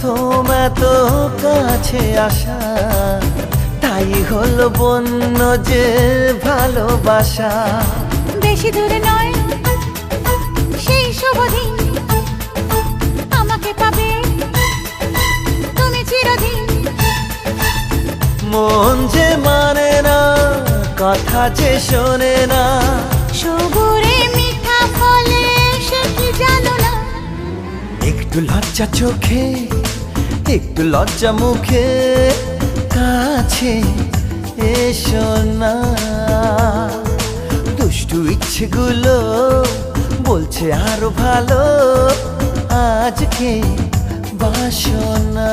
প্রথম এত কাছে আসা, তাই হলো বন্য যে ভালোবাসা। বেশি দূরে নয় সেই শুভ দিন, আমাকে পাবে তুমি চিরদিন। মন যে মানে না, কথা যে শোনে না, সবুরে মিঠা ফলে সে কি জানো না। একটু লজ্জা চোখে, একটু লজ্জা মুখে, কাছে এসো না। দুষ্টু ইচ্ছেগুলো বলছে আরো ভালো, আজকে বাসনা।